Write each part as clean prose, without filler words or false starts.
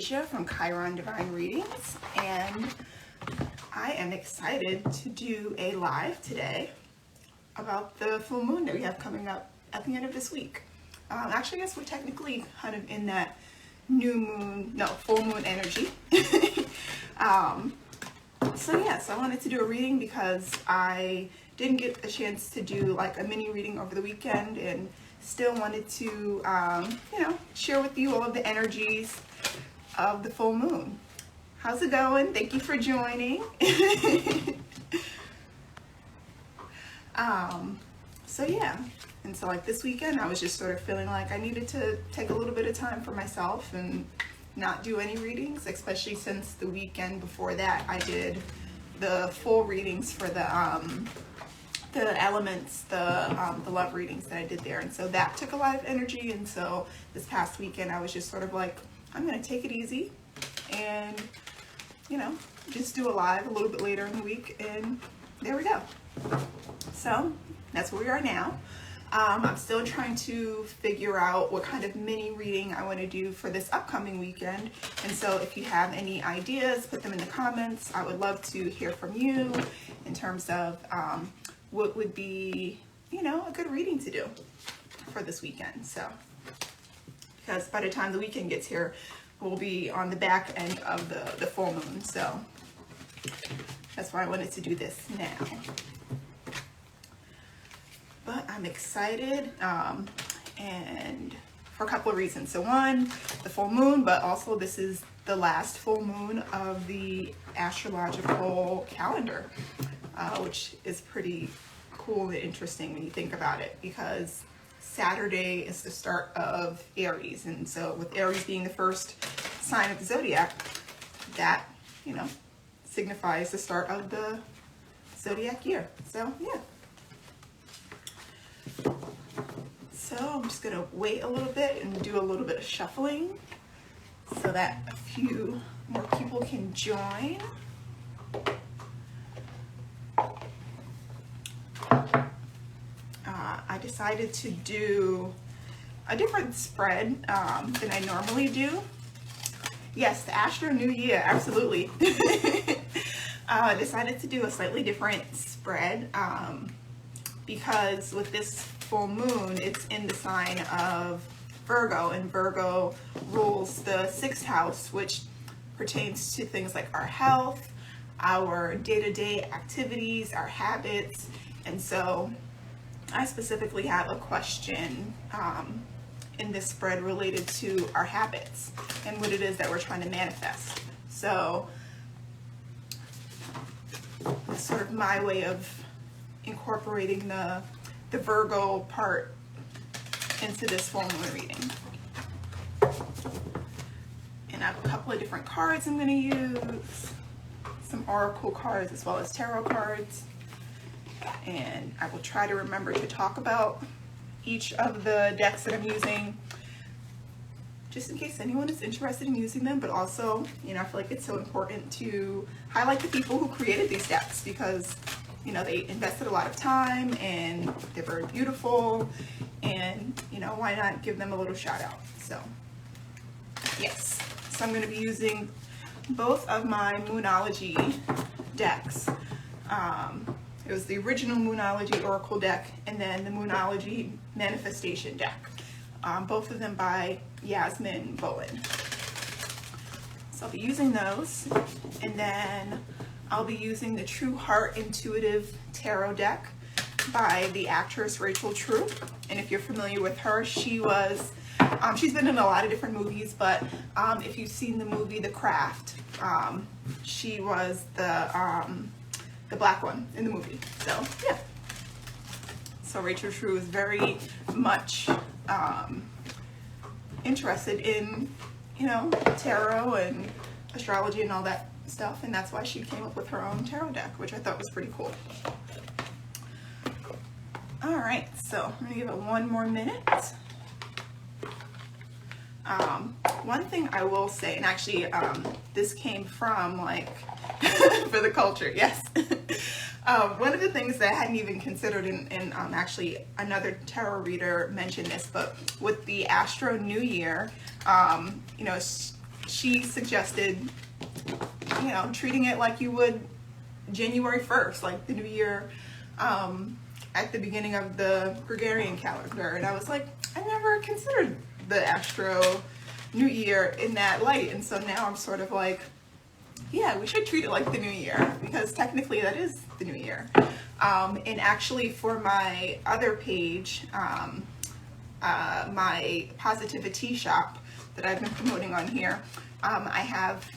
Asia from Chiron Divine Readings, and I am excited to do a live today about the full moon that we have coming up at the end of this week. Actually, I guess we're technically kind of in that full moon energy. So yes, I wanted to do a reading because I didn't get a chance to do like a mini reading over the weekend, and still wanted to, share with you all of the energies of the full moon. How's it going? Thank you for joining. So yeah, and so like this weekend, I was just sort of feeling like I needed to take a little bit of time for myself and not do any readings, especially since the weekend before that I did the full readings for the elements, the love readings that I did there, and so that took a lot of energy. And so this past weekend I was just sort of like, I'm gonna take it easy and just do a live a little bit later in the week, and there we go. So that's where we are now. I'm still trying to figure out what kind of mini reading I want to do for this upcoming weekend, and so if you have any ideas, put them in the comments. I would love to hear from you in terms of what would be, a good reading to do for this weekend. So, because by the time the weekend gets here, we'll be on the back end of the full moon. So that's why I wanted to do this now. But I'm excited, and for a couple of reasons. So one, the full moon, but also this is the last full moon of the astrological calendar, which is pretty cool and interesting when you think about it, because Saturday is the start of Aries, and so with Aries being the first sign of the zodiac, that signifies the start of the zodiac year. So yeah. So I'm just gonna wait a little bit and do a little bit of shuffling so that a few more people can join. I decided to do a different spread than I normally do. Yes, the Astro New Year, absolutely. I decided to do a slightly different spread because with this full moon, it's in the sign of Virgo, and Virgo rules the 6th house, which pertains to things like our health, our day-to-day activities, our habits. And so I specifically have a question in this spread related to our habits and what it is that we're trying to manifest. So that's sort of my way of incorporating the Virgo part into this full moon reading. And I have a couple of different cards I'm going to use, some oracle cards as well as tarot cards. And I will try to remember to talk about each of the decks that I'm using, just in case anyone is interested in using them. But also, I feel like it's so important to highlight the people who created these decks, because they invested a lot of time and they're very beautiful, and why not give them a little shout out. So yes, so I'm going to be using both of my Moonology decks. It was the original Moonology Oracle deck and then the Moonology Manifestation deck, both of them by Yasmin Bowen. So I'll be using those, and then I'll be using the True Heart Intuitive Tarot deck by the actress Rachel True. And if you're familiar with her, she's been in a lot of different movies, but if you've seen the movie The Craft, she was the black one in the movie. So yeah. So Rachel True is very much interested in, tarot and astrology and all that stuff, and that's why she came up with her own tarot deck, which I thought was pretty cool. All right, so I'm gonna give it one more minute. One thing I will say, and actually this came from for the culture, yes. One of the things that I hadn't even considered, and actually another tarot reader mentioned this, but with the Astro New Year, she suggested, you know, treating it like you would January 1st, like the new year, at the beginning of the Gregorian calendar. And I was like, I never considered the Astro New Year in that light. And so now I'm sort of like, yeah, we should treat it like the new year, because technically that is the new year. And actually for my other page, my positivity shop that I've been promoting on here, I have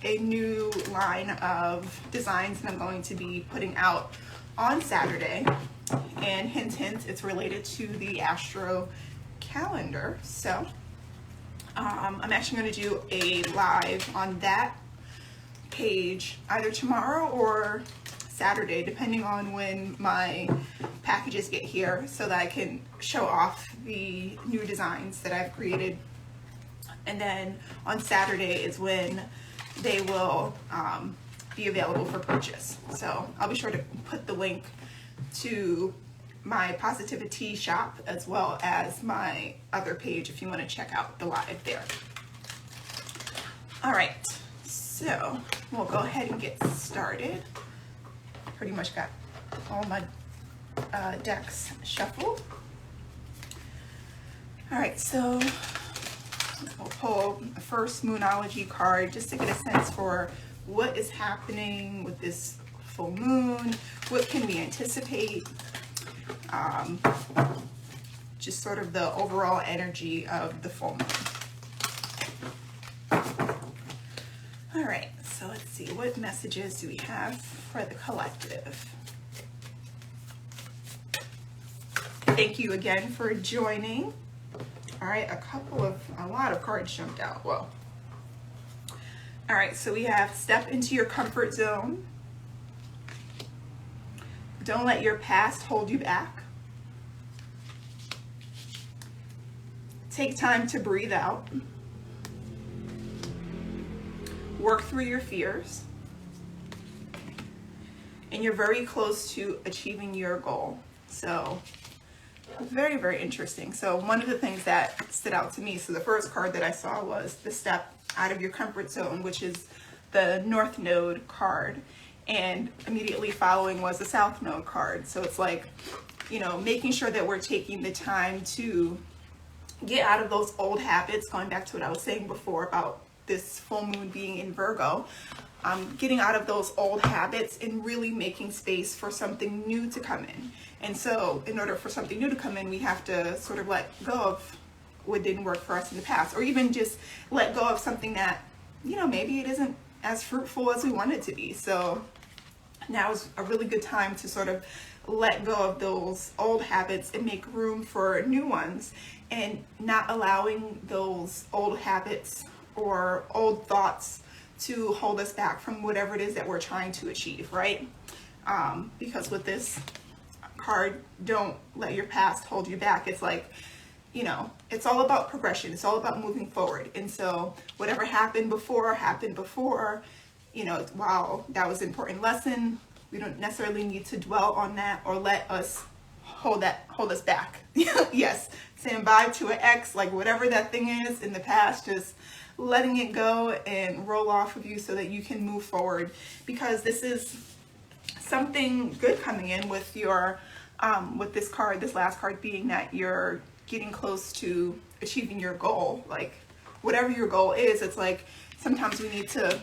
a new line of designs that I'm going to be putting out on Saturday. And hint, hint, it's related to the Astro calendar. So I'm actually going to do a live on that page either tomorrow or Saturday, depending on when my packages get here, so that I can show off the new designs that I've created. And then on Saturday is when they will be available for purchase. So I'll be sure to put the link to my positivity shop as well as my other page if you want to check out the live there. All right, so we'll go ahead and get started. Pretty much got all my decks shuffled. All right, so we'll pull the first Moonology card just to get a sense for what is happening with this full moon. What can we anticipate? Just sort of the overall energy of the full moon. All right, so let's see, what messages do we have for the collective? Thank you again for joining. All right, a lot of cards jumped out. Well, all right, so we have step into your comfort zone. Don't let your past hold you back. Take time to breathe out. Work through your fears. And you're very close to achieving your goal. So very, very interesting. So one of the things that stood out to me, so the first card that I saw was the step out of your comfort zone, which is the North Node card. And immediately following was the South Node card. So it's like, you know, making sure that we're taking the time to get out of those old habits, going back to what I was saying before about this full moon being in Virgo, getting out of those old habits and really making space for something new to come in. And so in order for something new to come in, we have to sort of let go of what didn't work for us in the past, or even just let go of something that, you know, maybe it isn't as fruitful as we want it to be. So now is a really good time to sort of let go of those old habits and make room for new ones, and not allowing those old habits or old thoughts to hold us back from whatever it is that we're trying to achieve, right? Because with this card, don't let your past hold you back. It's like, you know, it's all about progression. It's all about moving forward. And so whatever happened before, you know, while that was an important lesson, we don't necessarily need to dwell on that or let us hold us back. Yes, saying bye to an ex, like whatever that thing is in the past, just letting it go and roll off of you so that you can move forward, because this is something good coming in with your with this card, this last card being that you're getting close to achieving your goal. Like whatever your goal is, it's like sometimes we need to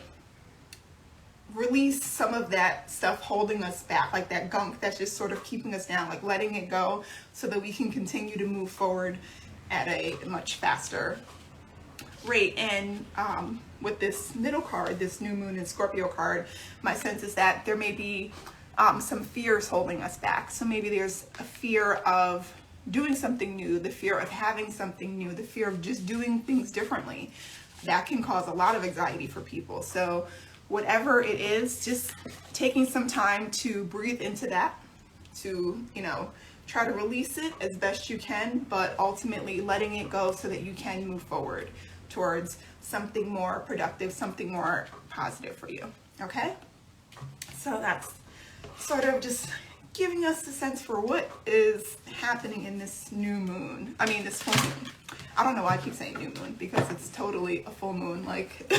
release some of that stuff holding us back, like that gunk that's just sort of keeping us down, like letting it go so that we can continue to move forward at a much faster rate. And with this middle card, this new moon in Scorpio card, my sense is that there may be some fears holding us back. So maybe there's a fear of doing something new, the fear of having something new, the fear of just doing things differently. That can cause a lot of anxiety for people. So whatever it is, just taking some time to breathe into that, to, you know, try to release it as best you can, but ultimately letting it go so that you can move forward towards something more productive, something more positive for you. Okay? So that's sort of just giving us a sense for what is happening in this new moon. I mean, this full moon. I don't know why I keep saying new moon, because it's totally a full moon. Like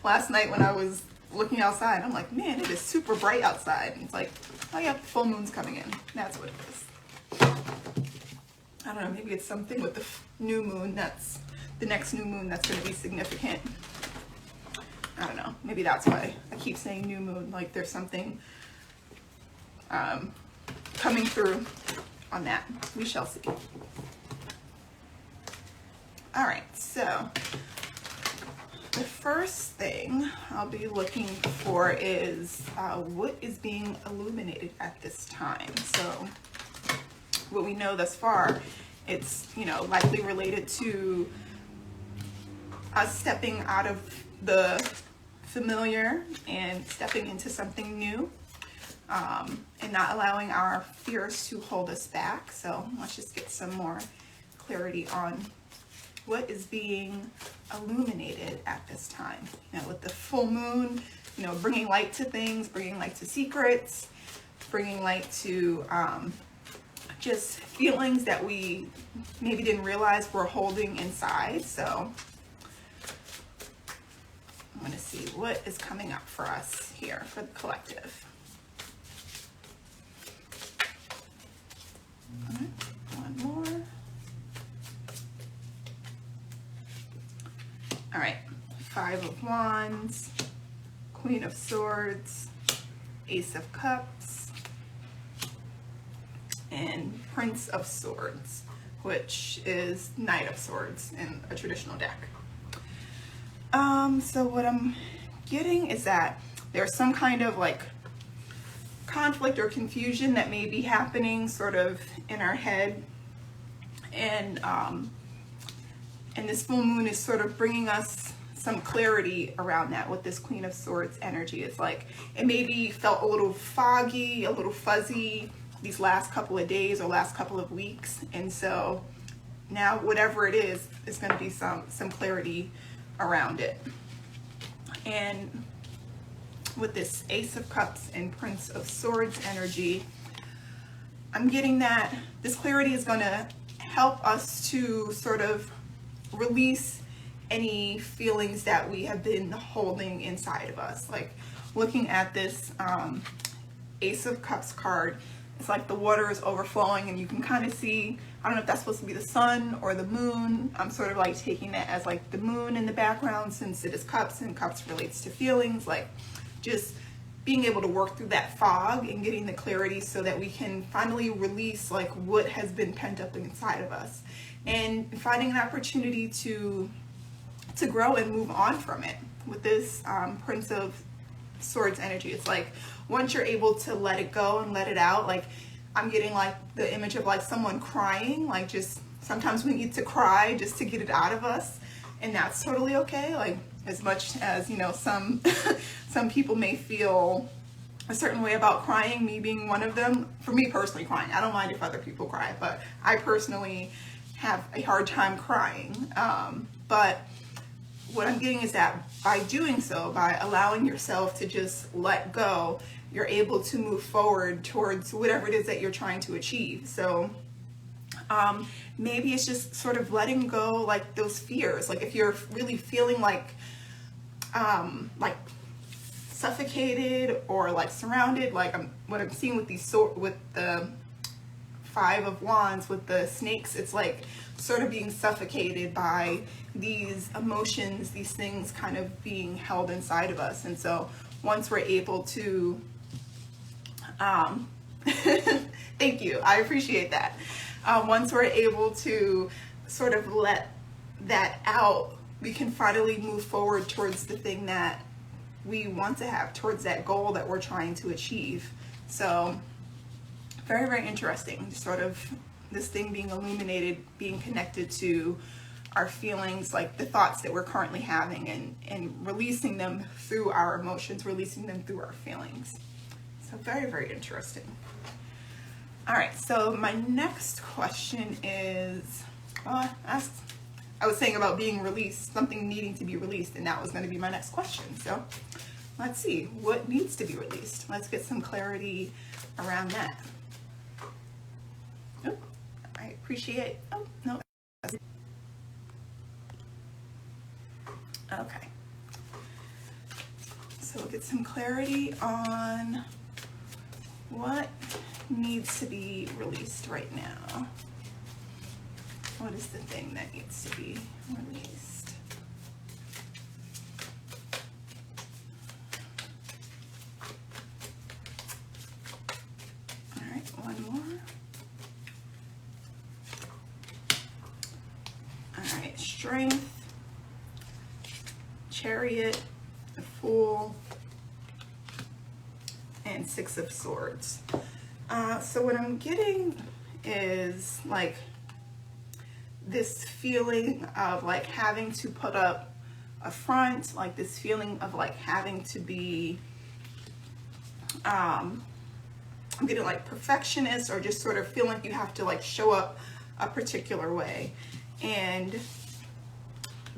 last night when I was looking outside, I'm like, man, it is super bright outside. And it's like, oh yeah, full moon's coming in. That's what it is. I don't know, maybe it's something with the new moon that's the next new moon that's going to be significant. I don't know, maybe that's why I keep saying new moon, like there's something coming through on that. We shall see. All right, so the first thing I'll be looking for is what is being illuminated at this time. So what we know thus far, it's, you know, likely related to us stepping out of the familiar and stepping into something new, and not allowing our fears to hold us back. So let's just get some more clarity on what is being illuminated at this time. You know, with the full moon, you know, bringing light to things, bringing light to secrets, bringing light to just feelings that we maybe didn't realize we're holding inside. So I'm going to see what is coming up for us here for the collective. All right, one more. All right, Five of Wands, Queen of Swords, Ace of Cups, and Prince of Swords, which is Knight of Swords in a traditional deck. So what I'm getting is that there's some kind of like conflict or confusion that may be happening sort of in our head, and this full moon is sort of bringing us some clarity around that with this Queen of Swords energy. It's like it maybe felt a little foggy, a little fuzzy these last couple of days or last couple of weeks, and so now whatever it is going to be some clarity around it. And with this Ace of Cups and Prince of Swords energy, I'm getting that this clarity is going to help us to sort of release any feelings that we have been holding inside of us. Like looking at this Ace of Cups card, it's like the water is overflowing and you can kind of see, I don't know if that's supposed to be the sun or the moon. I'm sort of like taking that as like the moon in the background, since it is cups and cups relates to feelings, like just being able to work through that fog and getting the clarity so that we can finally release like what has been pent up inside of us, and finding an opportunity to grow and move on from it. With this Prince of Swords energy, it's like once you're able to let it go and let it out, like I'm getting like the image of like someone crying, like just sometimes we need to cry just to get it out of us, and that's totally okay. Like as much as, you know, some people may feel a certain way about crying, me being one of them. For me personally, crying, I don't mind if other people cry, but I personally have a hard time crying. But what I'm getting is that by doing so, by allowing yourself to just let go, you're able to move forward towards whatever it is that you're trying to achieve. So maybe it's just sort of letting go like those fears. Like if you're really feeling like suffocated or like surrounded, like what I'm seeing with these with the Five of Wands with the snakes, it's like sort of being suffocated by these emotions, these things kind of being held inside of us. And so once we're able to thank you, I appreciate that. Once we're able to sort of let that out, we can finally move forward towards the thing that we want to have, towards that goal that we're trying to achieve. So very, very interesting, sort of this thing being illuminated, being connected to our feelings, like the thoughts that we're currently having, and releasing them through our emotions, releasing them through our feelings. So very, very interesting. All right, so my next question is, I was saying about being released, something needing to be released, and that was going to be my next question. So let's see, what needs to be released? Let's get some clarity around that. appreciate, oh, no. Okay. So we'll get some clarity on what needs to be released right now. What is the thing that needs to be released? All right, one more. All right, Strength, Chariot, the Fool, and Six of Swords. So what I'm getting is like this feeling of like having to put up a front, like this feeling of like having to be, I'm getting like perfectionist, or just sort of feel like you have to like show up a particular way. And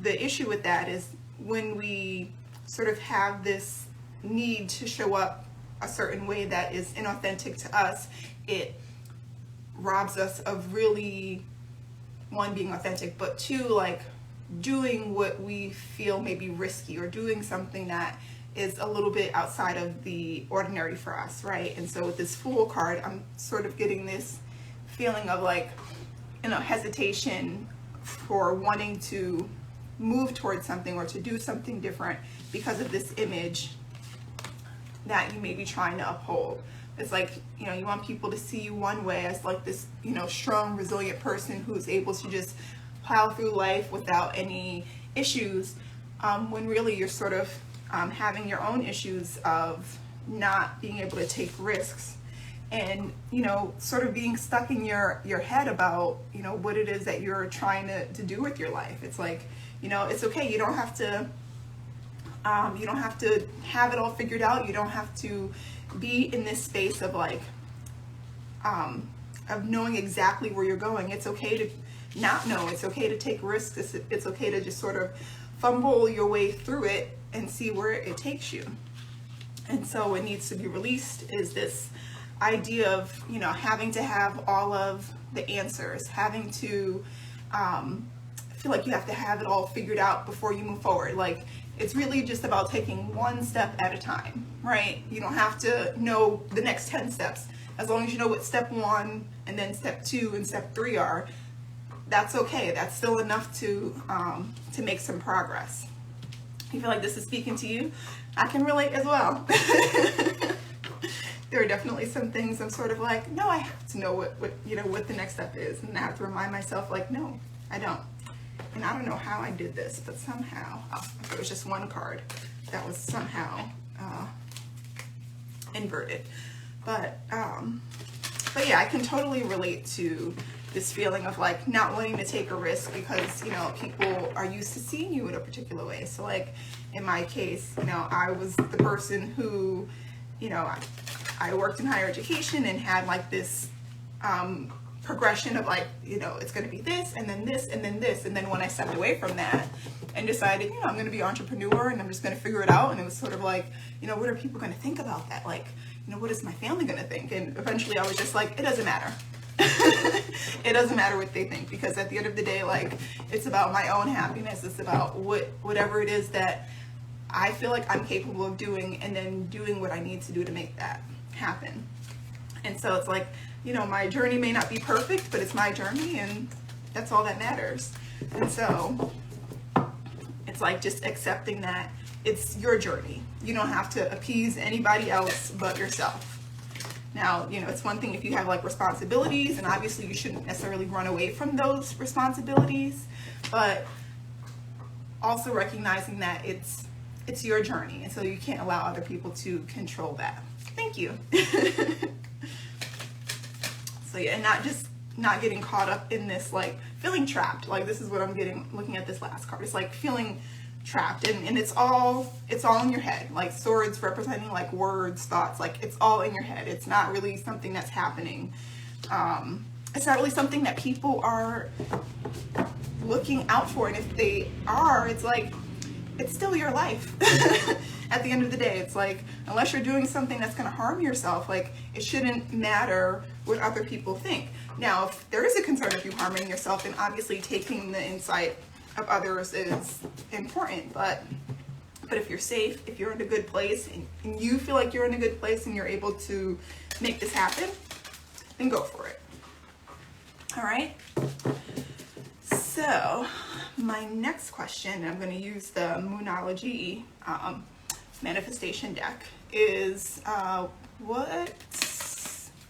the issue with that is when we sort of have this need to show up a certain way that is inauthentic to us, it robs us of really, one, being authentic, but two, like doing what we feel may be risky, or doing something that is a little bit outside of the ordinary for us, right? And so with this Fool card, I'm sort of getting this feeling of like, you know, hesitation for wanting to move towards something or to do something different because of this image that you may be trying to uphold. It's like, you know, you want people to see you one way as like this, you know, strong, resilient person who's able to just plow through life without any issues, when really you're sort of having your own issues of not being able to take risks, and, you know, sort of being stuck in your head about, you know, what it is that you're trying to do with your life. It's like, you know, it's okay. You don't have to have it all figured out. You don't have to be in this space of like, of knowing exactly where you're going. It's okay to not know. It's okay to take risks. It's okay to just sort of fumble your way through it and see where it takes you. And so what needs to be released is this idea of, you know, having to have all of the answers, having to feel like you have to have it all figured out before you move forward. Like, it's really just about taking one step at a time, right? You don't have to know the next 10 steps. As long as you know what step 1 and then step 2 and step 3 are, that's okay. That's still enough to make some progress. You feel like this is speaking to you? I can relate as well. There are definitely some things I'm sort of like, no, I have to know what the next step is, and I have to remind myself like, no, I don't. And I don't know how I did this, but somehow, it was just one card that was somehow inverted. But yeah, I can totally relate to this feeling of like not wanting to take a risk because, you know, people are used to seeing you in a particular way. So like in my case, you know, I was the person who, you know, I worked in higher education and had like this progression of like, you know, it's going to be this and then this and then this. And then when I stepped away from that and decided, you know, I'm going to be an entrepreneur and I'm just going to figure it out. And it was sort of like, you know, what are people going to think about that? Like, you know, what is my family going to think? And eventually I was just like, it doesn't matter. It doesn't matter what they think, because at the end of the day, like, it's about my own happiness. It's about whatever it is that I feel like I'm capable of doing, and then doing what I need to do to make that happen. And so it's like, you know, my journey may not be perfect, but it's my journey, and that's all that matters. And so it's like just accepting that it's your journey. You don't have to appease anybody else but yourself. Now, you know, it's one thing if you have like responsibilities, and obviously you shouldn't necessarily run away from those responsibilities, but also recognizing that it's your journey, and so you can't allow other people to control that. Thank you. So yeah, and not getting caught up in this like feeling trapped. Like, this is what I'm getting looking at this last card. It's like feeling trapped, and it's all in your head. Like swords representing like words, thoughts, like it's all in your head. It's not really something that's happening. It's not really something that people are looking out for, and if they are, it's like, it's still your life. at the end of the day, it's like, unless you're doing something that's going to harm yourself, like, it shouldn't matter what other people think. Now, if there is a concern of you harming yourself, then obviously taking the insight of others is important. But if you're safe, if you're in a good place, and you feel like you're in a good place and you're able to make this happen, then go for it. All right. So my next question, I'm going to use the Moonology manifestation deck, is what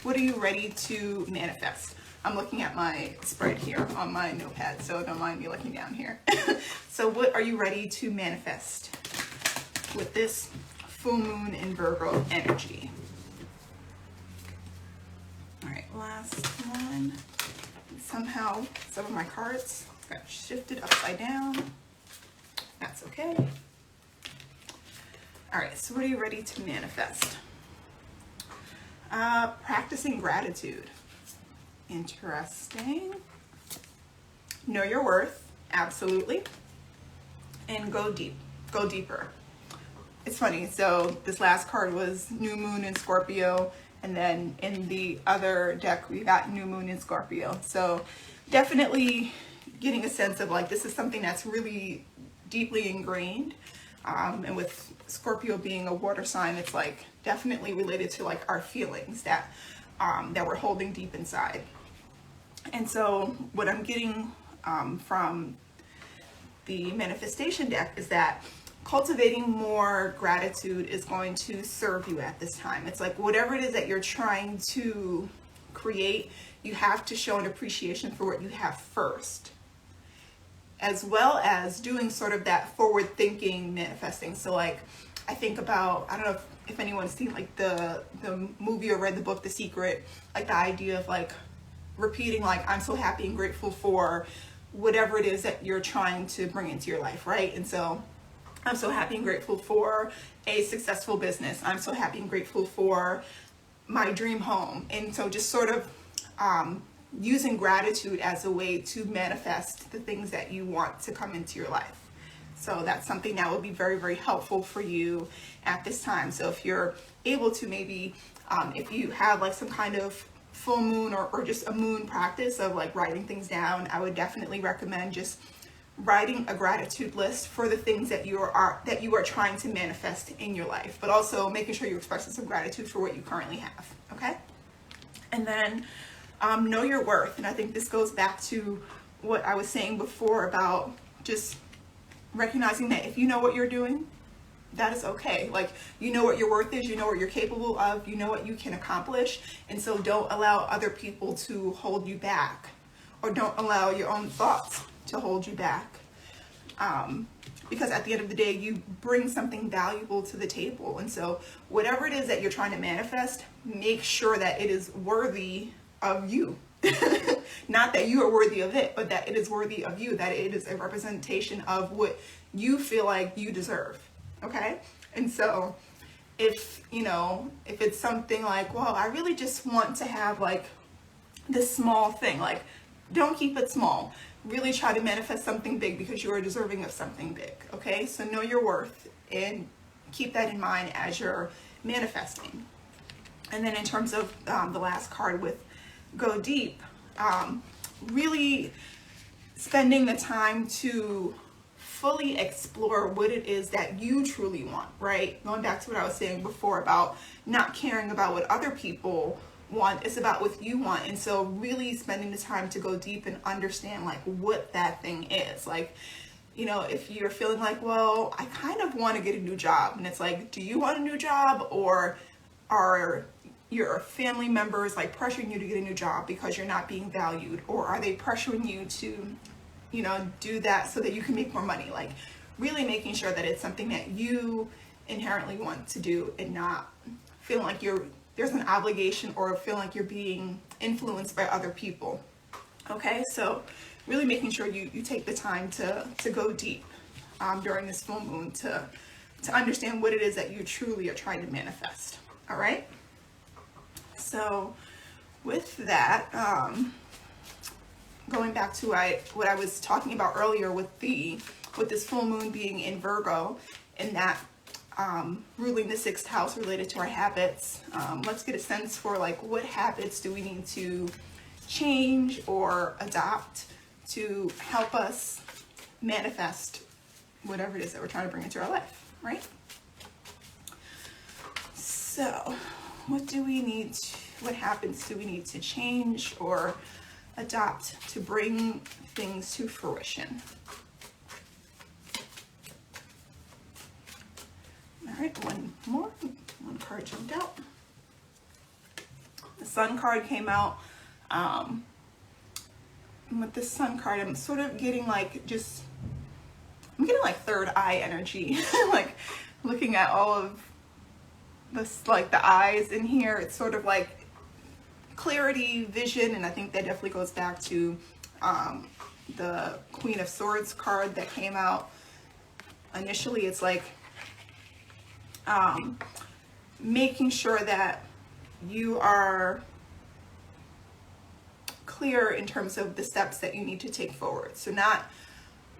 are you ready to manifest? I'm looking at my spread here on my notepad, so don't mind me looking down here. So what are you ready to manifest with this full moon in Virgo energy? All right, last one. Somehow some of my cards got shifted upside down. That's okay. All right, so what are you ready to manifest? Practicing gratitude. Interesting. Know your worth, absolutely. And go deep, go deeper. It's funny, so this last card was New Moon in Scorpio, and then in the other deck we got New Moon in Scorpio. So definitely getting a sense of like, this is something that's really deeply ingrained. And with Scorpio being a water sign, it's like definitely related to like our feelings that we're holding deep inside. And so what I'm getting from the manifestation deck is that cultivating more gratitude is going to serve you at this time. It's like whatever it is that you're trying to create, you have to show an appreciation for what you have first, as well as doing sort of that forward thinking manifesting. So like, I think about, I don't know if anyone's seen like the movie or read the book The Secret, like the idea of like repeating like, I'm so happy and grateful for whatever it is that you're trying to bring into your life, right? And so I'm so happy and grateful for a successful business. I'm so happy and grateful for my dream home. And so just sort of using gratitude as a way to manifest the things that you want to come into your life. So that's something that will be very, very helpful for you at this time. So if you're able to maybe, if you have like some kind of full moon or just a moon practice of like writing things down, I would definitely recommend just writing a gratitude list for the things that you are trying to manifest in your life, but also making sure you're expressing some gratitude for what you currently have. Okay. And then know your worth. And I think this goes back to what I was saying before about just recognizing that if you know what you're doing, that is okay. Like, you know what your worth is, you know what you're capable of, you know what you can accomplish. And so don't allow other people to hold you back, or don't allow your own thoughts to hold you back. Because at the end of the day, you bring something valuable to the table. And so whatever it is that you're trying to manifest, make sure that it is worthy of you. Not that you are worthy of it, but that it is worthy of you, that it is a representation of what you feel like you deserve. Okay? And so if it's something like, well, I really just want to have like this small thing, like, don't keep it small. Really try to manifest something big, because you are deserving of something big. Okay? So know your worth and keep that in mind as you're manifesting. And then in terms of the last card with go deep, really spending the time to fully explore what it is that you truly want, right? Going back to what I was saying before about not caring about what other people want, it's about what you want. And so really spending the time to go deep and understand like what that thing is. Like, if you're feeling like, well, I kind of want to get a new job, and it's like, do you want a new job, or are your family members like pressuring you to get a new job because you're not being valued, or are they pressuring you to do that so that you can make more money? Like, really making sure that it's something that you inherently want to do, and not feeling like there's an obligation, or feeling like you're being influenced by other people. Okay, so really making sure you take the time to go deep during this full moon to understand what it is that you truly are trying to manifest. All right. So with that, going back to what I was talking about earlier with this full moon being in Virgo, and that ruling the 6th house related to our habits. Let's get a sense for like what habits do we need to change or adopt to help us manifest whatever it is that we're trying to bring into our life, right? So what habits do we need to change or adopt to bring things to fruition? All right, one card jumped out. The Sun card came out. And with this Sun card, I'm sort of getting like I'm getting like third eye energy. Like looking at all of this, like the eyes in here, it's sort of like clarity, vision, and I think that definitely goes back to the Queen of Swords card that came out initially. It's like making sure that you are clear in terms of the steps that you need to take forward. So not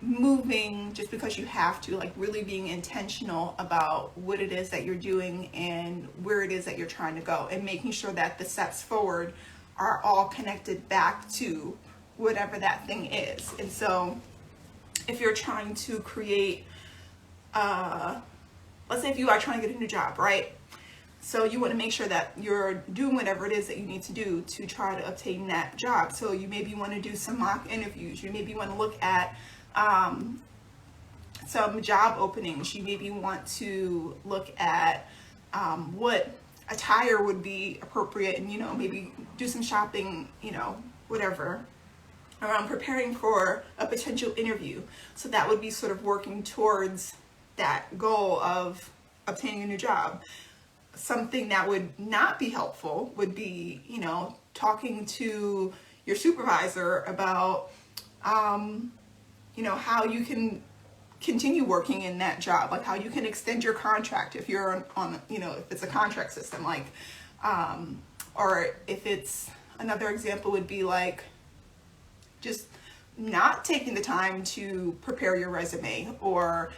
moving just because you have to, like really being intentional about what it is that you're doing and where it is that you're trying to go, and making sure that the steps forward are all connected back to whatever that thing is. And so if you're trying to create, let's say if you are trying to get a new job, right? So you want to make sure that you're doing whatever it is that you need to do to try to obtain that job. So you maybe want to do some mock interviews. You maybe want to look at some job openings. You maybe want to look at what attire would be appropriate, and, you know, maybe do some shopping, you know, whatever, around preparing for a potential interview. So that would be sort of working towards that goal of obtaining a new job. Something that would not be helpful would be, you know, talking to your supervisor about, you know, how you can continue working in that job, like how you can extend your contract if you're on, you know, if it's a contract system, like, or if it's, another example would be like just not taking the time to prepare your resume, or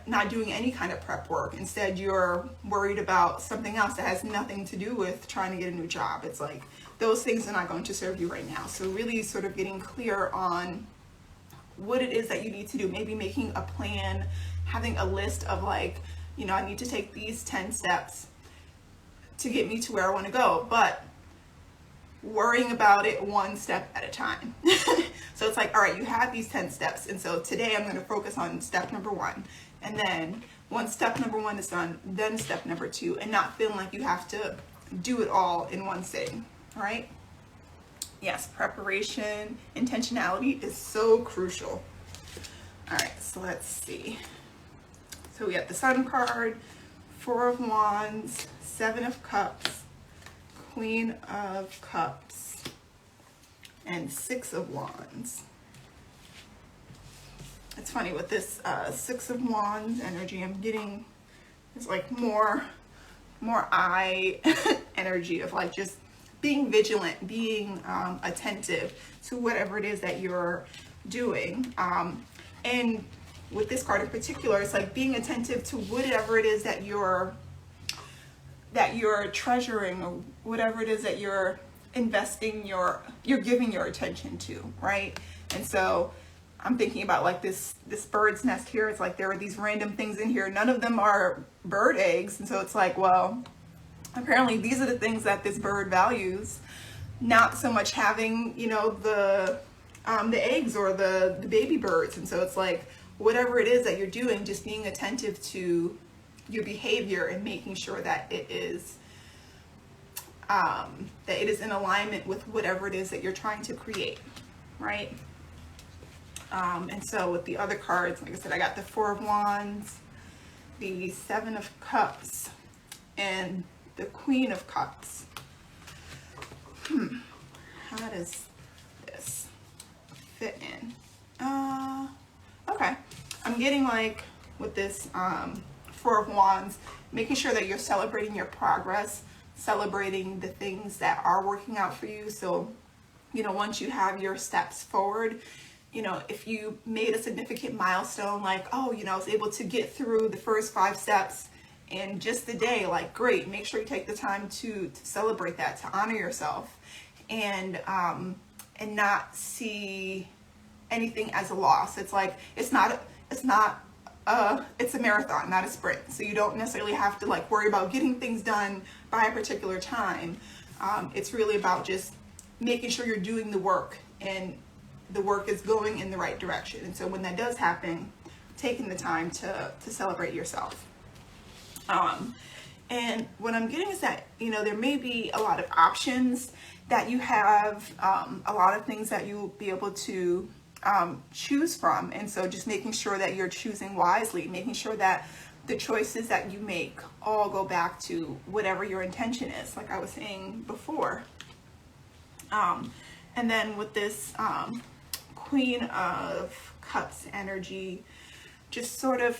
not doing any kind of prep work. Instead, you're worried about something else that has nothing to do with trying to get a new job. It's like those things are not going to serve you right now. So really sort of getting clear on what it is that you need to do. Maybe making a plan, having a list of like, you know, I need to take these 10 steps to get me to where I want to go, but worrying about it one step at a time. So it's like, all right, you have these 10 steps. And so today I'm going to focus on step number 1. And then once step number 1 is done, then step number 2, and not feeling like you have to do it all in one sitting, all right? Yes, preparation, intentionality is so crucial. All right, so let's see. So we have the Sun card, 4 of Wands, 7 of Cups, Queen of Cups, and 6 of Wands. It's funny with this 6 of Wands energy, I'm getting, it's like more eye energy of like just being vigilant, being attentive to whatever it is that you're doing. And with this card in particular, it's like being attentive to whatever it is that you're treasuring, or whatever it is that you're investing you're giving your attention to, right? And so I'm thinking about like this bird's nest here. It's like there are these random things in here. None of them are bird eggs. And so it's like, well, apparently these are the things that this bird values, not so much having, you know, the eggs or the baby birds. And so it's like, whatever it is that you're doing, just being attentive to your behavior and making sure that it is in alignment with whatever it is that you're trying to create, right? And so with the other cards, like I said, I got the 4 of Wands, the 7 of Cups, and the Queen of Cups. How does this fit in? Okay. I'm getting like with this 4 of Wands, making sure that you're celebrating your progress, celebrating the things that are working out for you. So, you know, once you have your steps forward, you know, if you made a significant milestone, like, oh, you know, I was able to get through the first 5 steps in just the day, like, great. Make sure you take the time to celebrate that, to honor yourself, and not see anything as a loss. It's like, it's a marathon, not a sprint. So you don't necessarily have to like worry about getting things done by a particular time. It's really about just making sure you're doing the work and the work is going in the right direction. And so when that does happen, taking the time to celebrate yourself. And what I'm getting is that, you know, there may be a lot of options that you have, a lot of things that you'll be able to choose from. And so just making sure that you're choosing wisely, making sure that the choices that you make all go back to whatever your intention is, like I was saying before. And then with this Queen of Cups energy, just sort of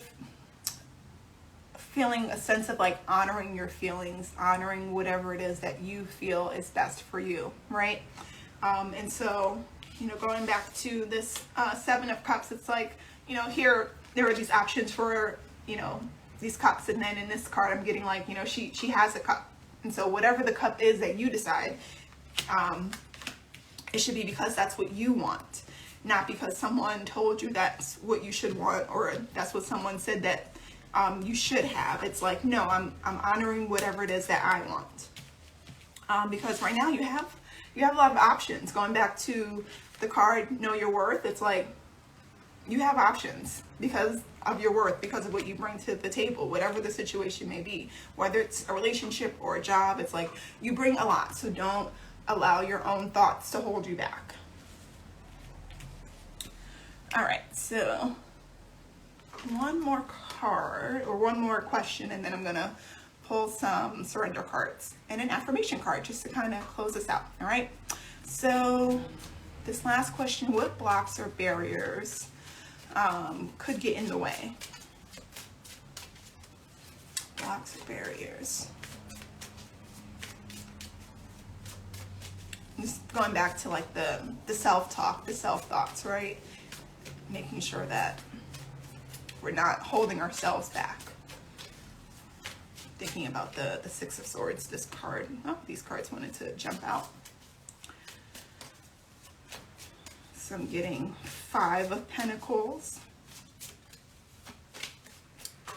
feeling a sense of like honoring your feelings, honoring whatever it is that you feel is best for you, right? And so, you know, going back to this 7 of Cups, it's like, you know, here there are these options for, you know, these cups, and then in this card I'm getting like, you know, she has a cup. And so whatever the cup is that you decide, it should be because that's what you want, not because someone told you that's what you should want, or that's what someone said that you should have. It's like, no, I'm honoring whatever it is that I want. Because right now you have a lot of options. Going back to the card, Know Your Worth, it's like you have options because of your worth, because of what you bring to the table, whatever the situation may be, whether it's a relationship or a job. It's like you bring a lot, so don't allow your own thoughts to hold you back. All right, so one more card or one more question, and then I'm gonna pull some surrender cards and an affirmation card just to kind of close this out. All right, so this last question: what blocks or barriers could get in the way? Blocks or barriers. Just going back to like the self-talk, the self-thoughts, right? Making sure that we're not holding ourselves back. Thinking about the 6 of Swords, this card. Oh, these cards wanted to jump out. So I'm getting 5 of Pentacles.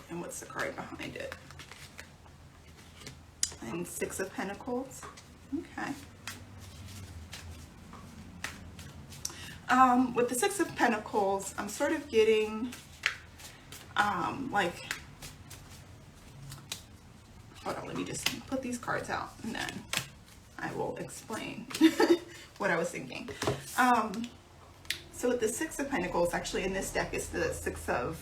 And what's the card behind it? And 6 of Pentacles. Okay. With the 6 of Pentacles, I'm sort of getting like, hold on, let me just put these cards out and then I will explain what I was thinking. So with the 6 of Pentacles, actually in this deck is the 6 of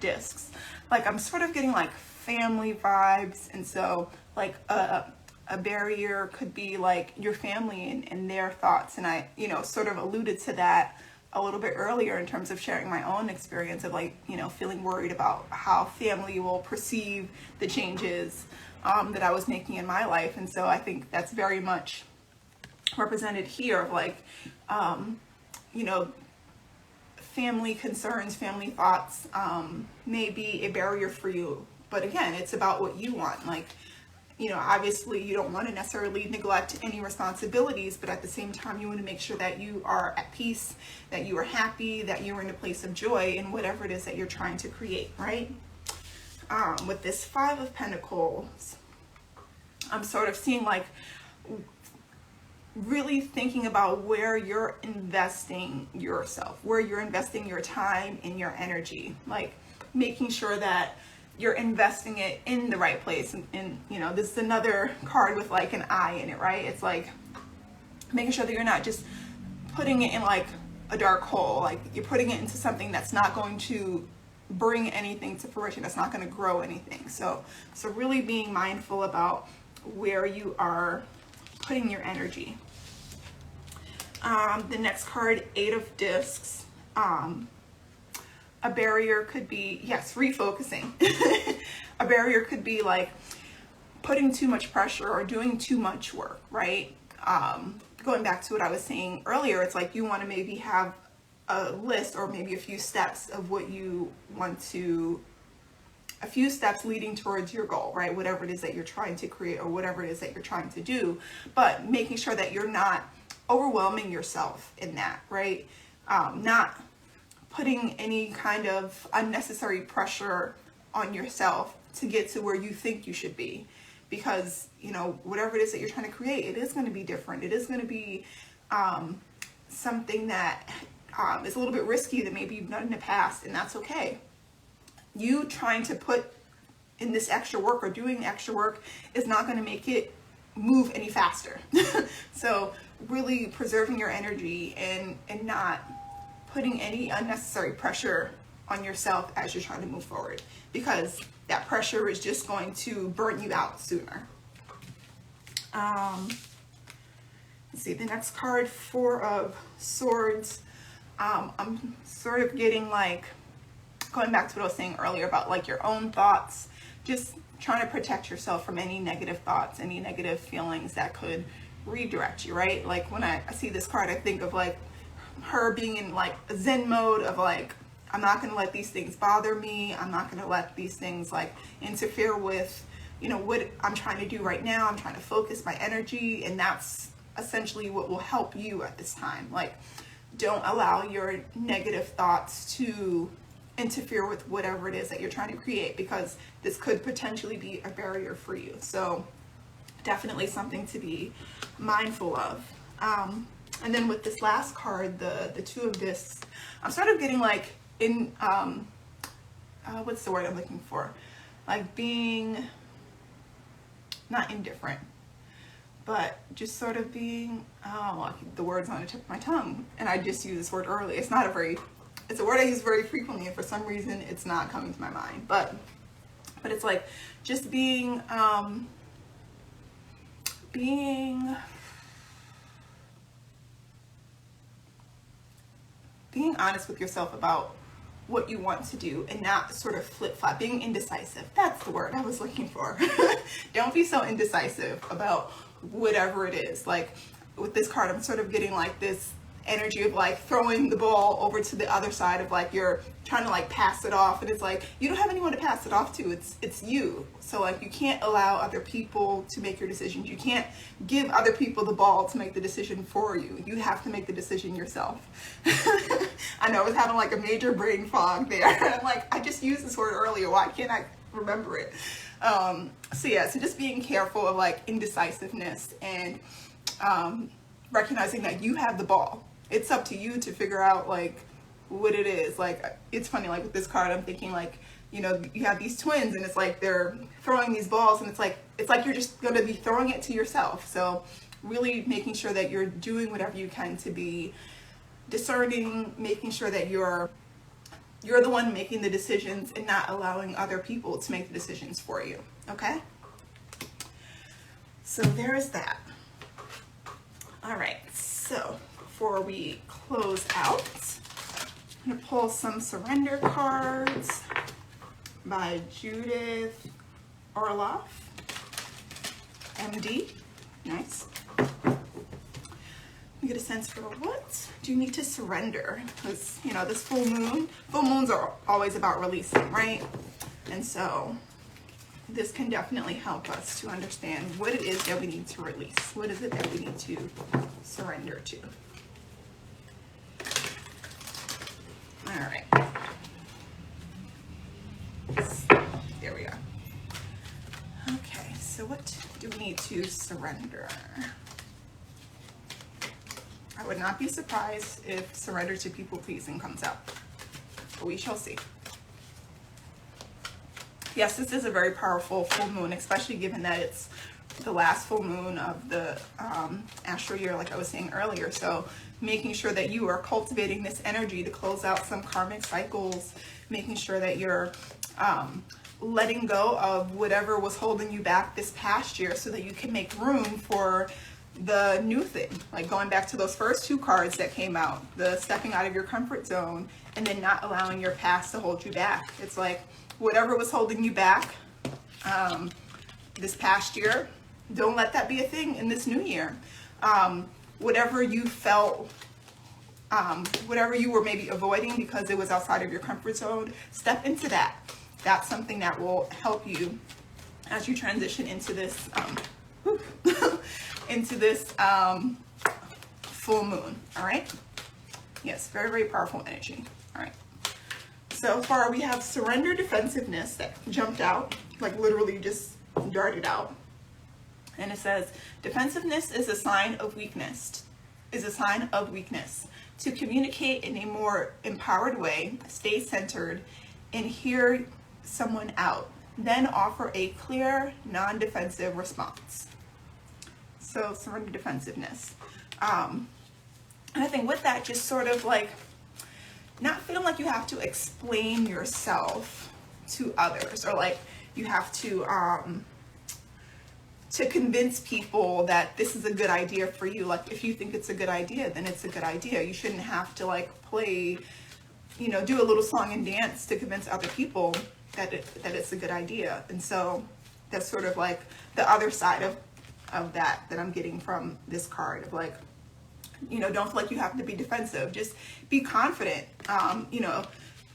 Discs. Like I'm sort of getting like family vibes, and so like a barrier could be like your family and their thoughts. And I, you know, sort of alluded to that a little bit earlier in terms of sharing my own experience of like, you know, feeling worried about how family will perceive the changes that I was making in my life. And so I think that's very much represented here of like, you know, family concerns, family thoughts may be a barrier for you. But again, it's about what you want. Like, you know, obviously you don't want to necessarily neglect any responsibilities, but at the same time, you want to make sure that you are at peace, that you are happy, that you're in a place of joy in whatever it is that you're trying to create, right? With this 5 of Pentacles, I'm sort of seeing like really thinking about where you're investing yourself, where you're investing your time and your energy, like making sure that you're investing it in the right place. And you know, this is another card with like an eye in it, right? It's like making sure that you're not just putting it in like a dark hole, like you're putting it into something that's not going to bring anything to fruition, that's not going to grow anything. So really being mindful about where you are putting your energy. The next card, 8 of Discs. A barrier could be, yes, refocusing. A barrier could be like putting too much pressure or doing too much work, right? Going back to what I was saying earlier, it's like you want to maybe have a list or maybe a few steps of what you want to, a few steps leading towards your goal, right? Whatever it is that you're trying to create or whatever it is that you're trying to do, but making sure that you're not overwhelming yourself in that, right? Not putting any kind of unnecessary pressure on yourself to get to where you think you should be. Because, you know, whatever it is that you're trying to create, it is going to be different. It is going to be something that is a little bit risky that maybe you've done in the past, and that's okay. You trying to put in this extra work or doing extra work is not going to make it move any faster. So really preserving your energy and not putting any unnecessary pressure on yourself as you're trying to move forward, because that pressure is just going to burn you out sooner. Let's see, the next card, Four of Swords. I'm sort of getting like, going back to what I was saying earlier about like your own thoughts, just trying to protect yourself from any negative thoughts, any negative feelings that could redirect you, right? Like when I see this card, I think of like her being in like a Zen mode of like, I'm not going to let these things bother me. I'm not going to let these things like interfere with, you know, what I'm trying to do right now. I'm trying to focus my energy, and that's essentially what will help you at this time. Like, don't allow your negative thoughts to interfere with whatever it is that you're trying to create, because this could potentially be a barrier for you. So definitely something to be mindful of. And then with this last card, the Two of Discs, I'm sort of getting like in, what's the word I'm looking for? Like being, not indifferent, but just sort of being, the word's on the tip of my tongue, and I just used this word earlier. It's not a very, it's a word I use very frequently, and for some reason it's not coming to my mind, but it's like just being honest with yourself about what you want to do and not sort of flip-flop, being indecisive. That's the word I was looking for. Don't be so indecisive about whatever it is. Like with this card, I'm sort of getting like this energy of like throwing the ball over to the other side of like you're trying to like pass it off, and it's like you don't have anyone to pass it off to. It's you. So like you can't allow other people to make your decisions. You can't give other people the ball to make the decision for you. You have to make the decision yourself. I know I was having like a major brain fog there. I'm like, I just used this word earlier. Why can't I remember it? So yeah, so just being careful of like indecisiveness and recognizing that you have the ball. It's up to you to figure out like what it is. Like it's funny, like with this card, I'm thinking like, you know, you have these twins and it's like they're throwing these balls, and it's like you're just going to be throwing it to yourself. So really making sure that you're doing whatever you can to be discerning, making sure that you're the one making the decisions and not allowing other people to make the decisions for you. Okay? So there is that. All right, so before we close out, I'm going to pull some surrender cards by Judith Orloff, MD. Nice. You get a sense for what do you need to surrender? Because, you know, this full moons are always about releasing, right? And so this can definitely help us to understand what it is that we need to release. What is it that we need to surrender to? All right. There we are. Okay, so what do we need to surrender? I would not be surprised if surrender to people pleasing comes out, but we shall see. Yes, this is a very powerful full moon, especially given that it's the last full moon of the Astro year, like I was saying earlier. So making sure that you are cultivating this energy to close out some karmic cycles, making sure that you're letting go of whatever was holding you back this past year so that you can make room for the new thing. Like going back to those first two cards that came out, the stepping out of your comfort zone and then not allowing your past to hold you back. It's like whatever was holding you back this past year, don't let that be a thing in this new year. Whatever you felt whatever you were maybe avoiding because it was outside of your comfort zone, step into that. That's something that will help you as you transition into this into this full moon. All right. Yes, very, very powerful energy. All right. So far we have surrender defensiveness that jumped out, like literally just darted out. And it says, defensiveness is a sign of weakness. To communicate in a more empowered way, stay centered and hear someone out. Then offer a clear, non-defensive response. So surrender defensiveness. And I think with that, just sort of like not feeling like you have to explain yourself to others, or like you have to convince people that this is a good idea for you. Like if you think it's a good idea, then it's a good idea. You shouldn't have to like play, you know, do a little song and dance to convince other people that it's a good idea. And so that's sort of like the other side of that I'm getting from this card of like, you know, don't feel like you have to be defensive. Just be confident. You know,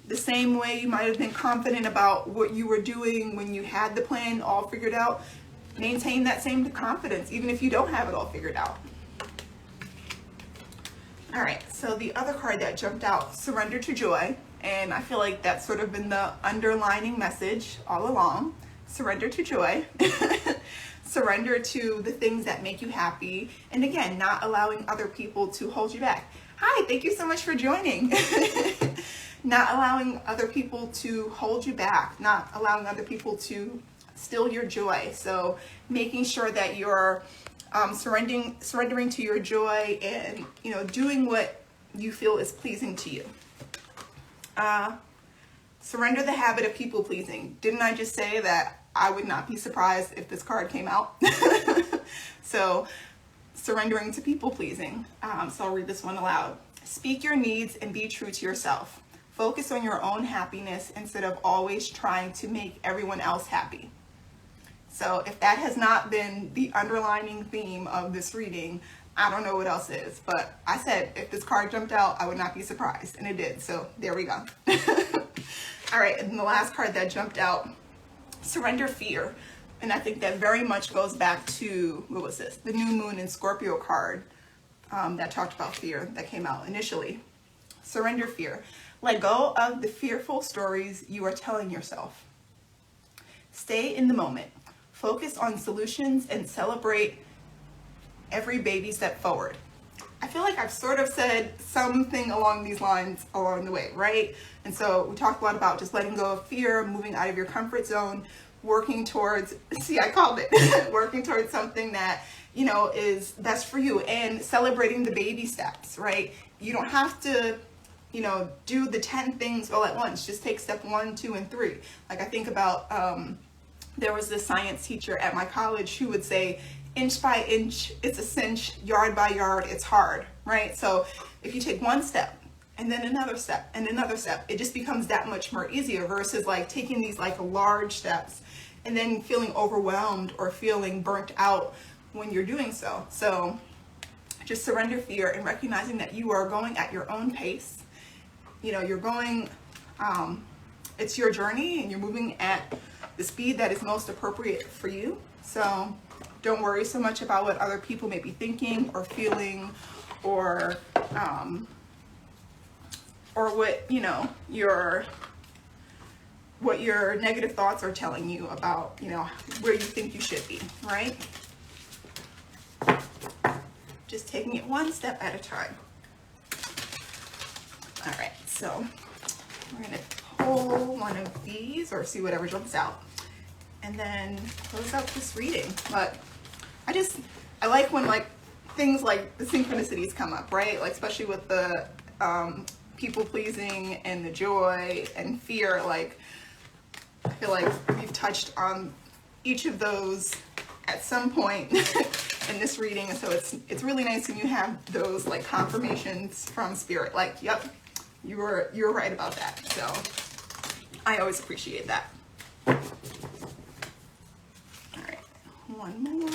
the same way you might have been confident about what you were doing when you had the plan all figured out, maintain that same confidence, even if you don't have it all figured out. All right, so the other card that jumped out, surrender to joy. And I feel like that's sort of been the underlining message all along. Surrender to joy. Surrender to the things that make you happy. And again, not allowing other people to hold you back. Hi, thank you so much for joining. Not allowing other people to hold you back. Not allowing other people to steal your joy. So making sure that you're surrendering to your joy and, you know, doing what you feel is pleasing to you. Surrender the habit of people pleasing. Didn't I just say that I would not be surprised if this card came out? So surrendering to people pleasing. So I'll read this one aloud. Speak your needs and be true to yourself. Focus on your own happiness instead of always trying to make everyone else happy. So if that has not been the underlining theme of this reading, I don't know what else is. But I said if this card jumped out, I would not be surprised. And it did. So there we go. All right. And the last card that jumped out, surrender fear. And I think that very much goes back to, what was this? The new moon in Scorpio card that talked about fear that came out initially. Surrender fear. Let go of the fearful stories you are telling yourself. Stay in the moment. Focus on solutions and celebrate every baby step forward. I feel like I've sort of said something along these lines along the way, right? And so we talked a lot about just letting go of fear, moving out of your comfort zone, working towards, see, I called it, working towards something that, you know, is best for you, and celebrating the baby steps, right? You don't have to, you know, do the 10 things all at once. Just take step 1, 2, and 3. Like I think about, there was this science teacher at my college who would say, inch by inch, it's a cinch, yard by yard, it's hard, right? So if you take one step and then another step and another step, it just becomes that much more easier versus like taking these like large steps and then feeling overwhelmed or feeling burnt out when you're doing so. So just surrender fear and recognizing that you are going at your own pace. You know, you're going, it's your journey and you're moving at the speed that is most appropriate for you. So don't worry so much about what other people may be thinking or feeling, or what, you know, what your negative thoughts are telling you about, you know, where you think you should be, right? Just taking it one step at a time. All right, so we're gonna pull one of these or see whatever jumps out, and then close out this reading. But I like when like things like the synchronicities come up, right? Like especially with the people pleasing and the joy and fear. Like I feel like we've touched on each of those at some point in this reading, and so it's really nice when you have those like confirmations from spirit. Like, yep, you were right about that. So I always appreciate that. All right, one more.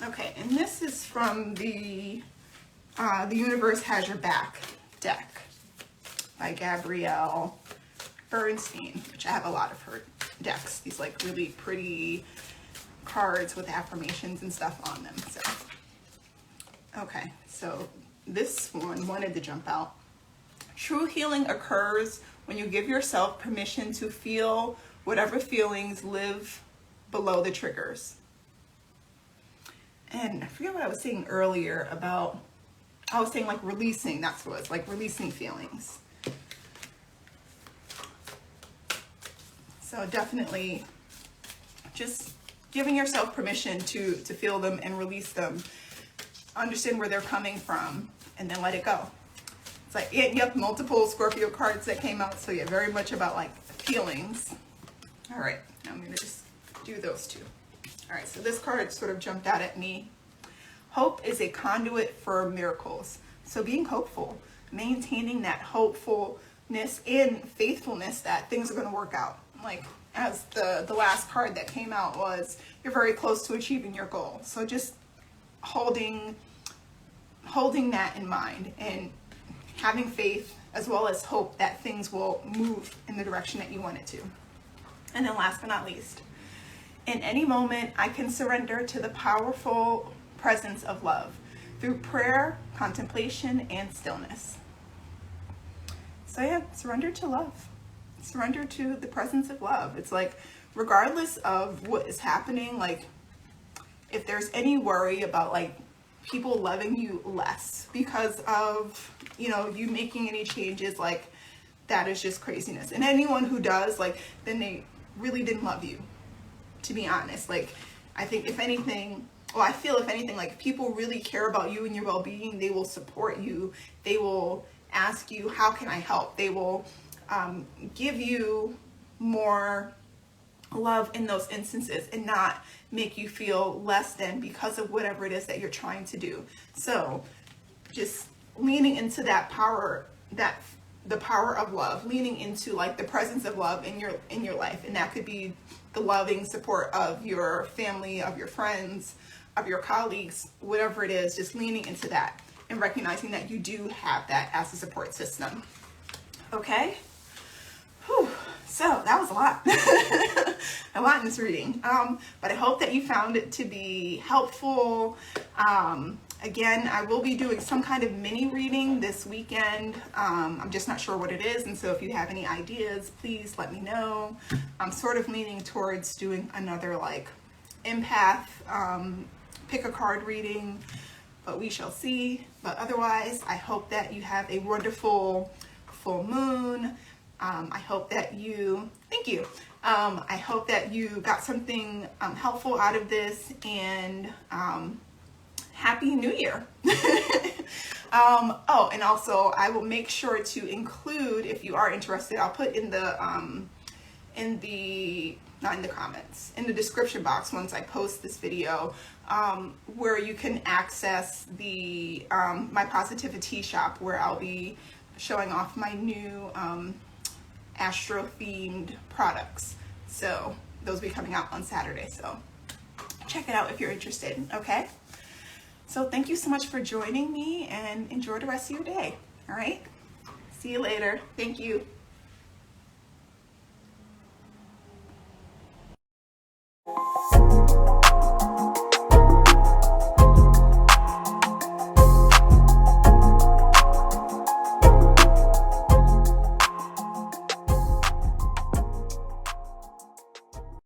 Okay, and this is from the The Universe Has Your Back deck by Gabrielle Bernstein, which I have a lot of her decks. These like really pretty cards with affirmations and stuff on them. So, okay, so this one wanted to jump out. True healing occurs when you give yourself permission to feel whatever feelings live below the triggers. And I forget what I was saying earlier about, I was saying like releasing, that's what it was, like releasing feelings. So definitely just giving yourself permission to feel them and release them. Understand where they're coming from and then let it go. It's like, yep, multiple Scorpio cards that came out. So yeah, very much about like feelings. All right, now I'm gonna just do those two. All right, so this card sort of jumped out at me. Hope is a conduit for miracles. So being hopeful, maintaining that hopefulness and faithfulness that things are gonna work out. Like as the last card that came out was, you're very close to achieving your goal. So just holding that in mind and having faith as well as hope that things will move in the direction that you want it to. And then last but not least, in any moment, I can surrender to the powerful presence of love through prayer, contemplation, and stillness. So yeah, surrender to love. Surrender to the presence of love. It's like, regardless of what is happening, like if there's any worry about like people loving you less because of, you know, you making any changes, like that is just craziness. And anyone who does, like, then they really didn't love you, to be honest. Like, I think if anything, well, I feel if anything, like if people really care about you and your well-being, they will support you. They will ask you, how can I help? They will give you more love in those instances and not make you feel less than because of whatever it is that you're trying to do. So just leaning into that power, that the power of love, leaning into like the presence of love in your life. And that could be the loving support of your family, of your friends, of your colleagues, whatever it is, just leaning into that and recognizing that you do have that as a support system. Okay. Whew. So that was a lot, a lot in this reading. But I hope that you found it to be helpful. Again, I will be doing some kind of mini reading this weekend. I'm just not sure what it is. And so if you have any ideas, please let me know. I'm sort of leaning towards doing another like empath, pick a card reading, but we shall see. But otherwise, I hope that you have a wonderful full moon. I hope that you, thank you. I hope that you got something helpful out of this, and Happy New Year. Oh, and also I will make sure to include, if you are interested, I'll put in the, not in the comments, in the description box once I post this video, where you can access the, my Positivity shop, where I'll be showing off my new, Astro themed products. So those will be coming out on Saturday. So check it out if you're interested. Okay. So thank you so much for joining me, and enjoy the rest of your day. All right. See you later. Thank you.